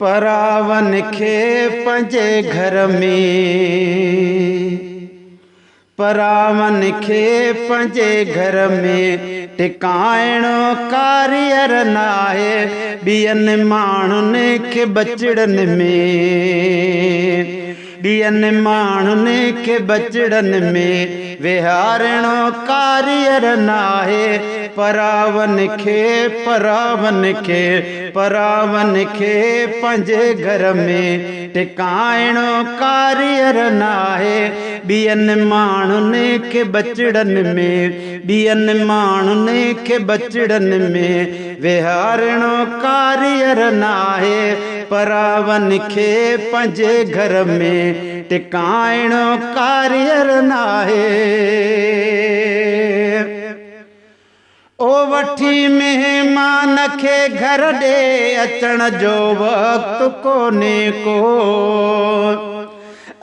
परावन खे पंहिंजे घर में, परावन खे पंहिंजे घर में टिकाइणो कारीगर नाहे ॿियनि माण्हुनि खे बचड़नि में, ॿियनि माण्हुनि खे बचड़नि में विहारणो कारीगर नाहे परावन खे, परावन खे, परावन खे पंहिंजे घर में टिकाइणो कारीगर नाहे ॿियनि माण्हुनि खे बचड़नि में, ॿियनि माण्हुनि खे बचड़नि में विहारणो कारीगर नाहे परावन खे पंहिंजे घर में टिकाइणो कारीगर नाहे। ओ वठी मेहमान खे घर ॾे अचण जो वक़्तु कोन्हे को,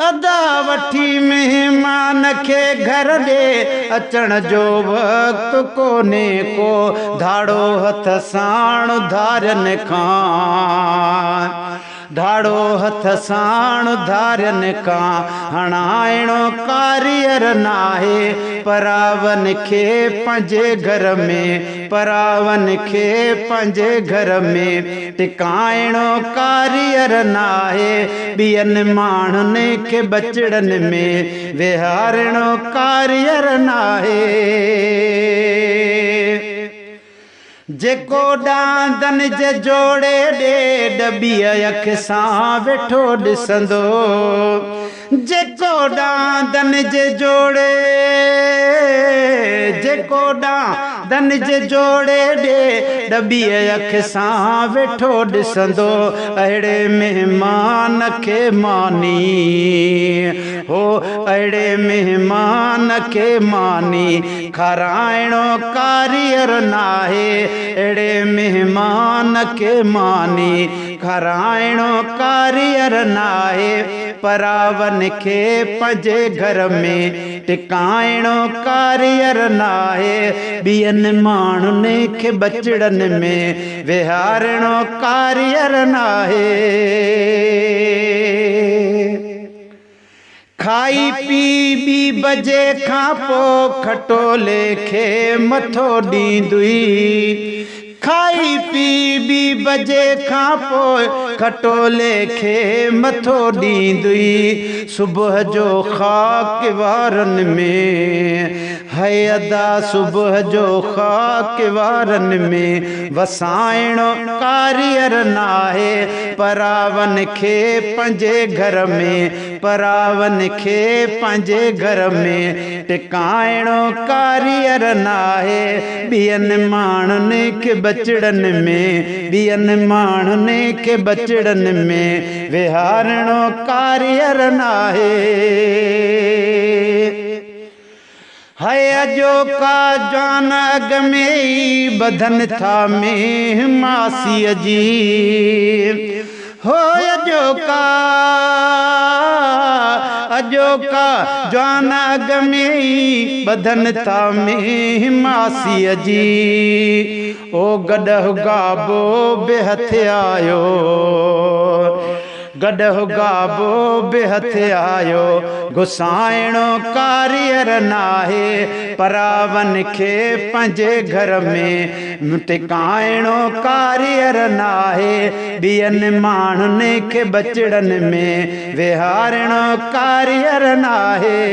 अदा वठी मेहमान खे घर ॾे अचण जो वक़्तु कोन्हे को, धाड़ो हथ साण धारनि खां, धाड़ो हथ साण धारनि खां हणाइणो कारीगर नाहे परावन खे पंहिंजे घर में, परावन खे पंहिंजे घर में टिकाइणो कारीगर नाहे ॿियनि माण्हुनि खे बचड़नि में विहारणो कारीगर नाहे। जेको डांदनि जे जोड़े ॾे डॿीअ अख सां वेठो ॾिसंदो, जेको डांदनि जे जोड़े, जेको डांदनि जे जोड़े ॾे डॿीअ अख सां वेठो ॾिसंदो, अहिड़े महिमान खे मानी हो, अहिड़े महिमान खे मानी खाराइणो कारीगर नाहे, अहिड़े महिमान खे मानी खाराइणो कारीगर नाहे परावन खे पंहिंजे घर में टिकाइणो कारीगर नाहे ॿियनि माण्हुनि खे बचड़नि में विहारणो कारीगर नाहे। खाई पी ॿी बजे खां पोइ खटोले खे मथो ॾींदुई, खाई पी ॿी बजे खां पोइ खटोले खे मथो ॾींदुई, सुबुह जो ख़ाक वारनि में है अदा, सुबुह जो ख़ाक वारनि में वसाइणो कारीगर नाहे परावन खे पंहिंजे घर में, परावन खे पंहिंजे घर में टिकाइणो कारीगर नाहे ॿियनि माण्हुनि खे बचड़नि में, ॿियनि माण्हुनि खे बचड़नि में विहारणो कारीगर नाहे। है अजोका जान अग में ई बधन था में मासीअ जी, हो अजोका, अजोका जान अग में ई बधन था में मासीअ जी, ओ गॾह गाबो बेहथ आयो, गॾह गाबो बेहथ आयो गुसाइणो कारीगर नाहे परावन खे पंहिंजे घर में टिकाइणो कारीगर नाहे ॿियनि माण्हुनि खे बचड़नि में विहारणो कारीगर नाहे।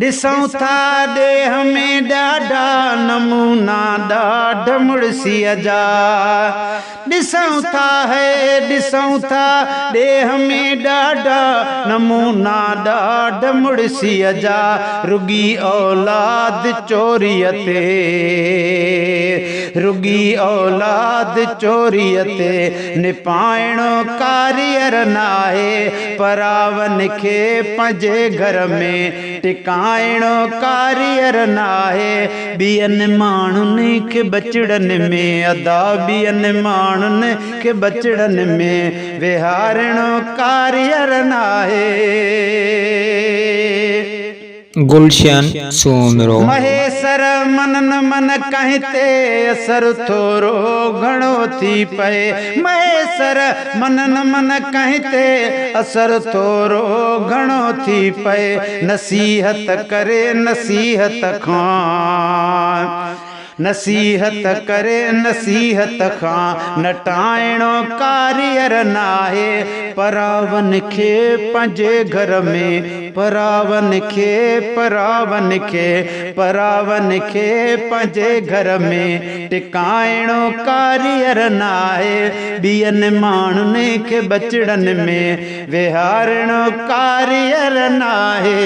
ॾिसूं था ॾेह में ॾाढा नमूना ॾाढ मुड़सीअ जा, ॾिसूं था है ॾिसूं था ॾेह में ॾाढा नमूना ॾाढ मुड़सीअ जा, रुगी औलाद चोरीअ ते, रुगी औलाद चोरीअ ते निपाइणो कारीगर नाहे परावन खे पंहिंजे घर में टिकाइणो कारीगर नाहे ॿियनि माण्हुनि खे बचड़नि में अदा ॿियनि माण्हुनि खे बचड़नि में विहारणो कारीगर नाहे। गुलशन सूमरो। महेसर मनन मन कहते असर थोरो घणो थी पए। महेसर मनन मन कहते असर थोरो घणो थी पए। नसीहत करे नसीहत खां, नसीहत करे नसीहत खां नटाइणो कारियर नाहे। परावन खे पंहिंजे घर में, परावन खे परावन खे परावन खे पंहिंजे घर में टिकाइणो कारियर नाहे। ॿियनि माण्हुनि खे बचड़नि में विहारणो कारियर नाहे।